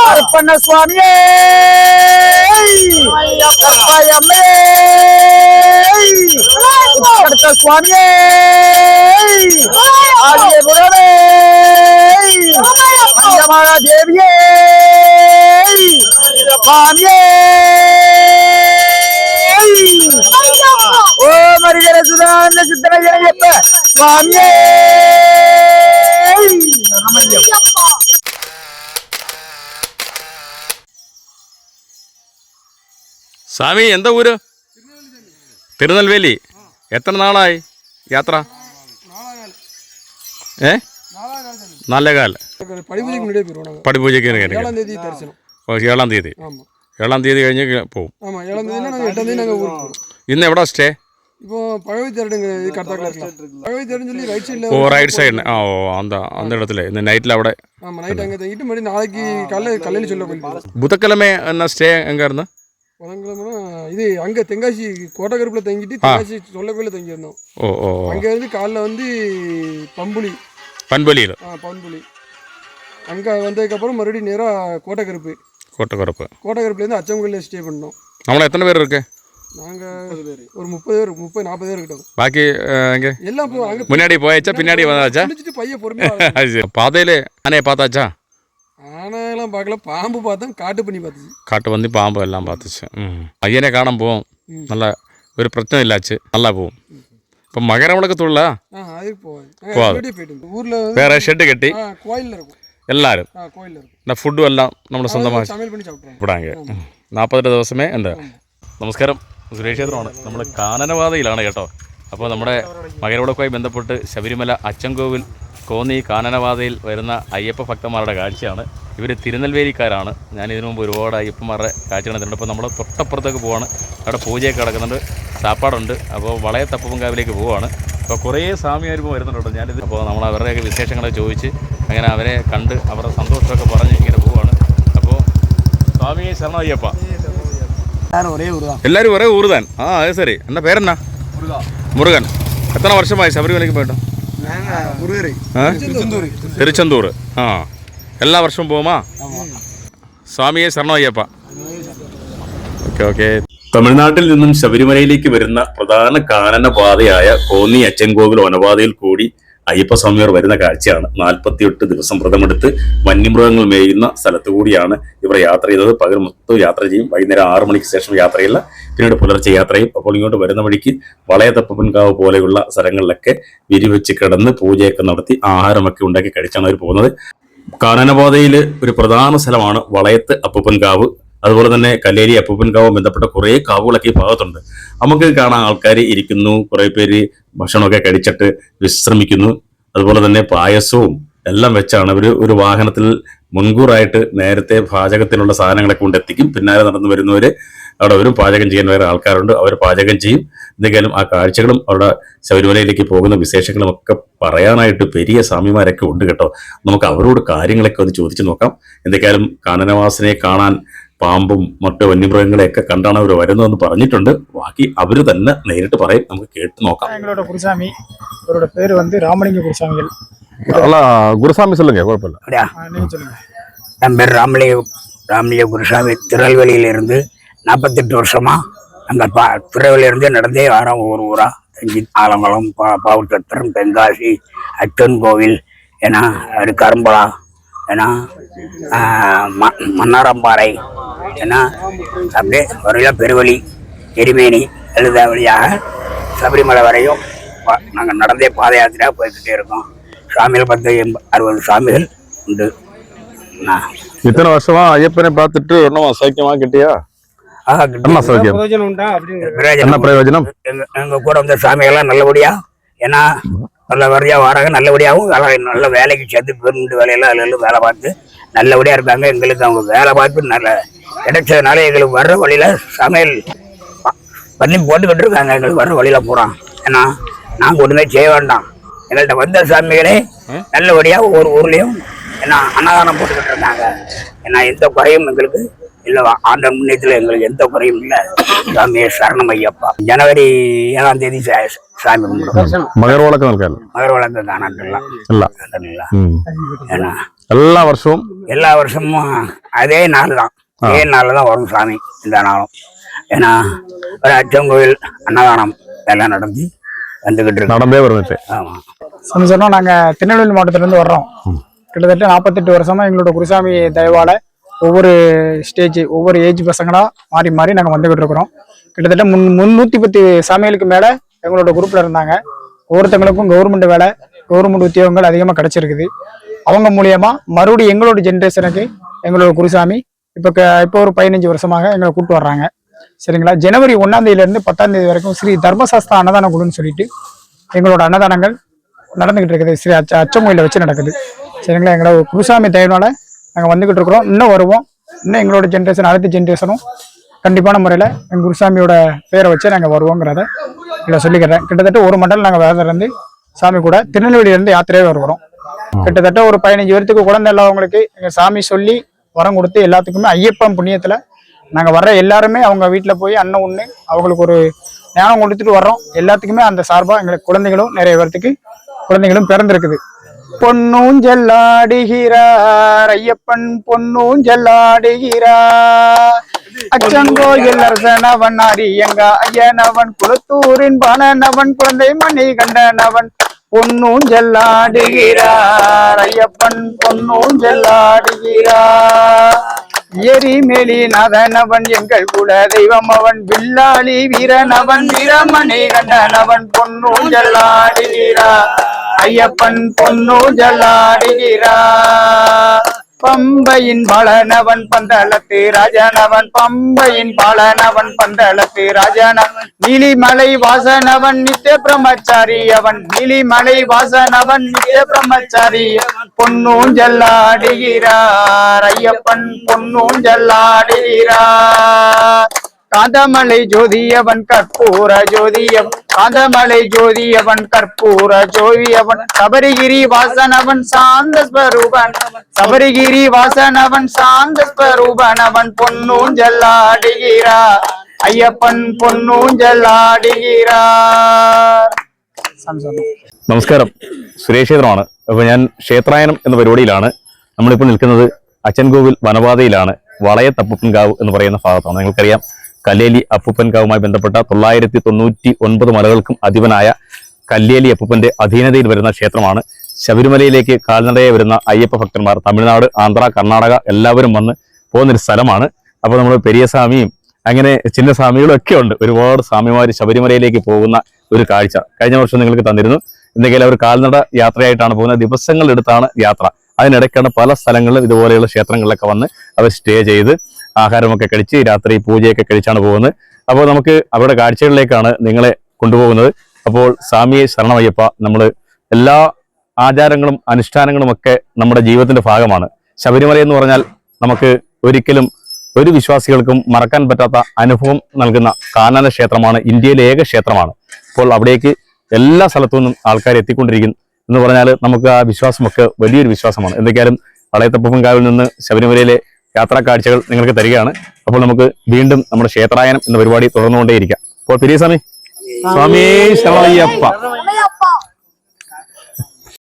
அர்ப்பண சுவாமியே அம்மே அடுத்த சுவாமியே ஆதியபுரமே பஞ்சமாலா தேவியே சுவாமியே ஓ மரிகர சுதாந்த சித்தரையப்ப சுவாமியே സ്വാമി എന്താ ഊര്? തിരുനെൽവേലി. എത്ര നാളായി യാത്ര? നാലേകാൽ. പടിപൂജയ്ക്ക് 7-ാം തീയതി. 7-ാം തീയതി കഴിഞ്ഞ് പോവും. ഇന്ന് എവിടെ സ്റ്റേ? റൈറ്റ് സൈഡിന്. அந்த இடத்துல இந்த நைட்டில் അവിടെ புதக்கிழமை என்ன ஸ்டே எங்கே இருந்து? இது அங்கே தெங்காசி கோட்டக்கருப்பில் தங்கிட்டு தெங்காசி சொல்லக்கோயில தங்கியிருந்தோம். அங்கேருந்து காலைல வந்து பண்புலியில் அங்கே வந்ததுக்கப்புறம் மறுபடியும் நேராக கோட்டக்கருப்புலேருந்து அச்சங்கோயிலில் ஸ்டே பண்ணோம். நம்மள எத்தனை பேர் இருக்கு? நாங்கள் ஒரு 30-40 பேர் கிட்டோம். பாக்கி எங்கே எல்லாம் முன்னாடி போயாச்சா பின்னாடி வந்தாச்சா? பையன் பொறுமையாக பாதையில ஆனையை பார்த்தாச்சா? ஆனையெல்லாம் பார்க்கல, பாம்பு பார்த்தோம், காட்டு பண்ணி பார்த்துச்சு. காட்டு வந்து பாம்பு எல்லாம் பார்த்துச்சு. ஐயனே காண போவோம். நல்லா ஒரு பிரச்சனை இல்லாச்சு, நல்லா போவோம். இப்போ மகர விளக்கு தொழிலா ஊரில் வேற ஷெட்டு கட்டி கோயிலில் இருக்கும் எல்லாரும். கோயிலில் இருக்கும். இந்த ஃபுட்டும் எல்லாம் നമ്മുടെ സ്വന്തമായി சமையல் பண்ணி சாப்பிட்றாங்க. 40 ദിവസമേ എന്താ. നമസ്കാരം, സുരേഷേത്രമാണ്. നമ്മൾ കാനനപാതയിലാണ് കേട്ടോ. അപ്പോൾ നമ്മുടെ മകരവിളക്കുമായി ബന്ധപ്പെട്ട് ശബരിമല അച്ചൻകോവിൽ കോന്നി കാനനപാതയിൽ വരുന്ന അയ്യപ്പ ഭക്തന്മാരുടെ കാഴ്ചയാണ്. ഇവർ തിരുനെൽവേലിക്കാരാണ്. ഞാൻ ഇതിനു മുമ്പ് ഒരുപാട് അയ്യപ്പന്മാരുടെ കാഴ്ച കണ്ടിട്ടുണ്ട്. അപ്പോൾ നമ്മൾ തൊട്ടപ്പുറത്തേക്ക് പോവാണ്. അവിടെ പൂജയൊക്കെ നടക്കുന്നുണ്ട്, സാപ്പാടുണ്ട്. അപ്പോൾ വളയത്തപ്പൻകാവിലേക്ക് പോവുകയാണ്. അപ്പോൾ കുറേ സ്വാമിമാർ ഇപ്പോൾ വരുന്നുണ്ട്. ഞാനിത് അപ്പോൾ നമ്മൾ അവരുടെയൊക്കെ വിശേഷങ്ങളൊക്കെ ചോദിച്ച് അങ്ങനെ അവരെ കണ്ട് അവരുടെ സന്തോഷമൊക്കെ പറഞ്ഞ് ഇങ്ങനെ പോവുകയാണ്. അപ്പോൾ സ്വാമിയെ ശരണം അയ്യപ്പ. എല്ലാവരും ഒരേ ഊർതാൻ. അത് ശരി. എൻ്റെ പേരെന്നാ? മുരുകൻ. എത്ര വർഷമായി ശബരിമലയ്ക്ക് പോയിട്ട്? തിരുച്ചെന്തൂർ. എല്ലാ വർഷവും പോകുമാ? സ്വാമിയെ ശരണം അയ്യപ്പ. ഓക്കെ. തമിഴ്നാട്ടിൽ നിന്നും ശബരിമലയിലേക്ക് വരുന്ന പ്രധാന കാനനപാതയായ കോന്നി അച്ചൻകോവിൽ വനപാതയിൽ കൂടി അയ്യപ്പസ്വാമിയർ വരുന്ന കാഴ്ചയാണ്. 48 ദിവസം വ്രതമെടുത്ത് വന്യമൃഗങ്ങൾ മേയുന്ന സ്ഥലത്തു കൂടിയാണ് ഇവർ യാത്ര ചെയ്തത്. പകൽ മൊത്തം യാത്ര ചെയ്യും. വൈകുന്നേരം 6 മണിക്ക് ശേഷം യാത്രയില്ല, പിന്നീട് പുലർച്ചെ യാത്ര ചെയ്യും. അപ്പോൾ ഇങ്ങോട്ട് വരുന്ന വഴിക്ക് വളയത്തപ്പൻകാവ് പോലെയുള്ള സ്ഥലങ്ങളിലൊക്കെ വിരിവെച്ച് കിടന്ന് പൂജയൊക്കെ നടത്തി ആഹാരമൊക്കെ ഉണ്ടാക്കി കഴിച്ചാണ് അവർ പോകുന്നത്. കാനനപാതയിൽ ഒരു പ്രധാന സ്ഥലമാണ് വളയത്ത് അപ്പൂപ്പൻകാവ്. അതുപോലെ തന്നെ കല്ലേരി അപ്പൂപ്പൻകാവും ബന്ധപ്പെട്ട കുറേ കാവുകളൊക്കെ ഈ ഭാഗത്തുണ്ട്. നമുക്ക് കാണാൻ ആൾക്കാർ ഇരിക്കുന്നു, കുറേ പേര് ഭക്ഷണമൊക്കെ കഴിച്ചിട്ട് വിശ്രമിക്കുന്നു. അതുപോലെ തന്നെ പായസവും എല്ലാം വെച്ചാണ് അവർ ഒരു വാഹനത്തിൽ മുൻകൂറായിട്ട് നേരത്തെ പാചകത്തിനുള്ള സാധനങ്ങളൊക്കെ കൊണ്ടെത്തിക്കും. പിന്നാലെ നടന്നു വരുന്നവർ അവിടെ വരും. പാചകം ചെയ്യാൻ വേറെ ആൾക്കാരുണ്ട്, അവർ പാചകം ചെയ്യും. എന്തെങ്കിലും ആ കാഴ്ചകളും അവിടെ ശബരിമലയിലേക്ക് പോകുന്ന വിശേഷങ്ങളും ഒക്കെ പറയാനായിട്ട് പെരിയ സ്വാമിമാരൊക്കെ ഉണ്ട് കേട്ടോ. നമുക്ക് അവരോട് കാര്യങ്ങളൊക്കെ ഒന്ന് ചോദിച്ചു നോക്കാം. എന്തൊക്കെയാലും കാനനവാസനെ കാണാൻ പാമ്പും മറ്റു വന്യമൃഗങ്ങളെയൊക്കെ കണ്ടാണ് അവർ വരുന്നതെന്ന് പറഞ്ഞിട്ടുണ്ട്. ബാക്കി അവർ തന്നെ നേരിട്ട് പറയും, നമുക്ക് കേട്ട് നോക്കാം. எங்களோட குருசாமி, அவரோட பேர் வந்து ராமலிங்க குருசாமிகள். குருசாமி சொல்லுங்க, குழப்பம் இல்லை. நீங்க சொல்லுங்க. என் பேர் ராமலிங்க குருசாமி. திருநெல்வேலியிலிருந்து 48 வருஷமா நாங்கள் திருநெல்வேலியிலிருந்து நடந்தே வரோம். ஊரா தங்கி ஆலங்குளம், பாவுச்சத்திரம், தென்காசி, அச்சன் கோவில், ஏன்னா அது கரும்பலா, ஏன்னா மன்னாரம்பாறை, ஏன்னா அப்படியே வரையில பெருவழி, எரிமேனி எழுத வழியாக சபரிமலை வரையும் நாங்கள் நடந்தே பாத யாத்திரையாக போய்கிட்டே இருக்கோம். சாமிகள் 60 சாமிகள் உண்டு. இத்தனை வருஷமா ஐயப்பனை பார்த்துட்டு ஒன்றும் சௌக்கியமா கிட்டியா? என்ன பிரயோஜனம்? எங்க கூட வந்த சாமிகள்லாம் நல்லபடியா, ஏன்னா நல்ல வரையா வராங்க, நல்லபடியாகவும் நல்ல வேலைக்கு சேர்த்து பெருண்டு வேலையெல்லாம் அதில் வேலை பார்த்து நல்லபடியா இருக்காங்க. எங்களுக்கு அவங்க வேலை பார்த்து நல்ல கிடைச்சதுனால எங்களுக்கு வர்ற வழியில சமையல் பண்ணி போட்டுக்கிட்டு இருக்காங்க. எங்களுக்கு வர்ற வழியில போறோம். ஏன்னா நாங்கள் ஒன்றுமே செய்ய வேண்டாம். எங்கள்கிட்ட வந்த சாமிகளே நல்லபடியா ஒவ்வொரு ஊர்லேயும் ஏன்னா அன்னதானம் போட்டுக்கிட்டு இருக்காங்க. ஏன்னா எந்த குறையும் எங்களுக்கு இல்லை ஆண்ட முன்னேற்றத்தில் எங்களுக்கு எந்த குறையும் இல்லை. சாமியே சரணம் ஐயப்பா. ஜனவரி 7ஆம் தேதி சாமி கும்பிடுவோம். മകര വിളക്ക് നൽകാൻ மகர வழக்கு காணாட்டெல்லாம் ഇല്ല ஏன்னா എല്ലാ വർഷവും எல்லா வருஷமும் அதே நாள் தான், அதே நாளில் தான் வரும் சாமி இந்த நாளும். ஏன்னா ஒரு அச்சங்கோயில் அன்னதானம் எல்லாம் நடந்து வந்துகிட்டு இருக்கு. നടന്നേ പറഞ്ഞിട്ട് ஆமாம். சாமி சொன்னோம், நாங்கள் திருநெல்வேலி மாவட்டத்திலேருந்து வர்றோம். கிட்டத்தட்ட 48 வருஷமா எங்களோட குருசாமி தயவால ஒவ்வொரு ஸ்டேஜ் ஒவ்வொரு ஏஜ் பசங்களா மாறி மாறி நாங்கள் வந்துகிட்டு இருக்கிறோம். கிட்டத்தட்ட 310 சாமிகளுக்கு மேலே எங்களோட குரூப்ல இருந்தாங்க. ஒவ்வொருத்தங்களுக்கும் கவர்மெண்ட் வேலை, கவர்மெண்ட் உத்தியோகங்கள் அதிகமாக கிடைச்சிருக்குது. அவங்க மூலியமா மறுபடியும் எங்களோட ஜென்ரேஷனுக்கு எங்களோட குருசாமி இப்போ ஒரு 15 வருஷமாக எங்களை கூப்பிட்டு வர்றாங்க. சரிங்களா? ஜனவரி 1ஆம் தேதியிலேருந்து 10ஆம் தேதி வரைக்கும் ஸ்ரீ தர்மசாஸ்திர அன்னதான குழுன்னு சொல்லிட்டு எங்களோட அன்னதானங்கள் நடந்துகிட்டு இருக்குது. ஸ்ரீ அச்சங்கோயில வச்சு நடக்குது. சரிங்களா? எங்களோட குருசாமி தயவுனால நாங்கள் வந்துகிட்டு இருக்கிறோம். இன்னும் வருவோம். இன்னும் எங்களோட ஜென்ரேஷன் அடுத்த ஜென்ரேஷனும் கண்டிப்பான முறையில் எங்கள் குருசாமியோட பேரை வச்சு நாங்கள் வருவோங்கிறத இதில் சொல்லிக்கிறேன். கிட்டத்தட்ட ஒரு மண்டலம் நாங்கள் வேறதுலேருந்து சாமி கூட திருநெல்வேலியிலேருந்து யாத்திரையாக வருவோம். கிட்டத்தட்ட ஒரு 15 பேருக்கு குழந்தை இல்லாதவங்களுக்கு எங்கள் சாமி சொல்லி வரம் கொடுத்து எல்லாத்துக்குமே ஐயப்பன் புண்ணியத்தில் நாங்கள் வர்ற எல்லாருமே அவங்க வீட்டில் போய் அன்னம் ஒன்று அவங்களுக்கு ஒரு ஞானம் கொடுத்துட்டு வர்றோம். எல்லாத்துக்குமே அந்த சார்பாக எங்களுக்கு குழந்தைகளும் நிறைய பேர்த்துக்கு குழந்தைகளும் பிறந்திருக்குது. பொன்னூஞ்செல்லாடுகிறார் ஐயப்பன் பொன்னூஞ்செல்லாடுகிறார். அச்சங்கோயில் அரசனவன் அரியங்க ஐயனவன் குளத்தூரின் பானவன் குழந்தை மணி கண்டனவன் பொன்னூஞ்செல்லாடுகிறார் ஐயப்பன் பொன்னூஞ்செல்லாடுகிறார். எரிமேலி நாதனவன் எங்கள் குல தெய்வம் அவன் வில்லாளி வீரனவன் வீரமணி கண்டனவன் பொன்னூஞ்செல்லாடுகிறார் ஐயப்பன் பொன்னூஞ்செல்லாடுகிறார். பம்பையின் பாலனவன் பந்தளத்து ராஜனவன் பம்பையின் பாலனவன் பந்தளத்து ராஜனவன் நீலிமலை வாசனவன் நித்திய பிரம்மச்சாரி அவன் நீலிமலை வாசனவன் நித்திய பிரம்மச்சாரி பொன்னூஞ்செல்லாடுகிறார் ஐயப்பன் பொன்னூஞ்செல்லாடுகிறார். காந்தமலை ஜோதியவன் கற்பூர ஜோதியவன் காந்தமலை ஜோதியவன் கற்பூர ஜோதியவன் சபரிகிரி வாசனவன் சாந்த ஸ்வரூபன் சபரிகிரி வாசனவன் சாந்த ஸ்வரூபன் அவன் பொன்னூஞ்செல்லாடுகிறார் ஐயப்பன் പൊന്നൂഞ്ചെല്ലാടുகிறார். നമസ്കാരം, സുരേഷ് ക്ഷേത്രമാണ്. അപ്പോൾ ഞാൻ ക്ഷേത്രായനം എന്ന പരിപാടിയിലാണ്. നമ്മളിപ്പോൾ നിൽക്കുന്നത് അച്ചൻകോവിൽ വനപാതയിലാണ്. വളയത്തപ്പൂപ്പൻകാവ് എന്ന് പറയുന്ന ഭാഗത്താണ്. നിങ്ങൾക്കറിയാം, കല്ലേലി അപ്പൂപ്പൻകാവുമായി ബന്ധപ്പെട്ട 999 മലകൾക്കും അധിപനായ കല്ലേലി അപ്പൂപ്പന്റെ അധീനതയിൽ വരുന്ന ക്ഷേത്രമാണ്. ശബരിമലയിലേക്ക് കാൽനടയെ വരുന്ന അയ്യപ്പ ഭക്തന്മാർ തമിഴ്നാട്, ആന്ധ്ര, കർണാടക എല്ലാവരും വന്ന് പോകുന്നൊരു സ്ഥലമാണ്. അപ്പോൾ നമ്മൾ പെരിയസ്വാമിയും അങ്ങനെ ചിന്ന സ്വാമികളും ഒക്കെ ഉണ്ട്. ഒരുപാട് സ്വാമിമാർ ശബരിമലയിലേക്ക് പോകുന്ന ഒരു കാഴ്ച കഴിഞ്ഞ വർഷം നിങ്ങൾക്ക് തന്നിരുന്നു. എന്തെങ്കിലും അവർ കാൽനട യാത്രയായിട്ടാണ് പോകുന്നത്. ദിവസങ്ങളെടുത്താണ് യാത്ര. അതിനിടയ്ക്കാണ് പല സ്ഥലങ്ങളിലും ഇതുപോലെയുള്ള ക്ഷേത്രങ്ങളിലൊക്കെ വന്ന് അവർ സ്റ്റേ ചെയ്ത് ആഹാരമൊക്കെ കഴിച്ച് രാത്രി പൂജയൊക്കെ കഴിച്ചാണ് പോകുന്നത്. അപ്പോൾ നമുക്ക് അവരുടെ കാഴ്ചകളിലേക്കാണ് നിങ്ങളെ കൊണ്ടുപോകുന്നത്. അപ്പോൾ സ്വാമിയെ ശരണമയ്യപ്പ. നമ്മൾ എല്ലാ ആചാരങ്ങളും അനുഷ്ഠാനങ്ങളും ഒക്കെ നമ്മുടെ ജീവിതത്തിന്റെ ഭാഗമാണ്. ശബരിമല എന്ന് പറഞ്ഞാൽ നമുക്ക് ഒരിക്കലും ഒരു വിശ്വാസികൾക്കും മറക്കാൻ പറ്റാത്ത അനുഭവം നൽകുന്ന കാനന ക്ഷേത്രമാണ്. ഇന്ത്യയിലെ ഏക ക്ഷേത്രമാണ്. അപ്പോൾ അവിടേക്ക് എല്ലാ സ്ഥലത്തു നിന്നും ആൾക്കാർ എത്തിക്കൊണ്ടിരിക്കുന്നു എന്ന് പറഞ്ഞാൽ നമുക്ക് ആ വിശ്വാസമൊക്കെ വലിയൊരു വിശ്വാസമാണ്. എന്തൊക്കെയാലും വളയത്തപ്പൂപ്പൻകാവിൽ നിന്ന് ശബരിമലയിലെ യാത്രാ കാഴ്ചകൾ നിങ്ങൾക്ക് തരികയാണ്. അപ്പോൾ നമുക്ക് വീണ്ടും നമ്മുടെ ക്ഷേത്രായനം എന്ന പരിപാടി തുടർന്നുകൊണ്ടേയിരിക്കാം. അപ്പോൾ പെരിയസ്വാമി, സ്വാമി ശരണമയ്യപ്പ.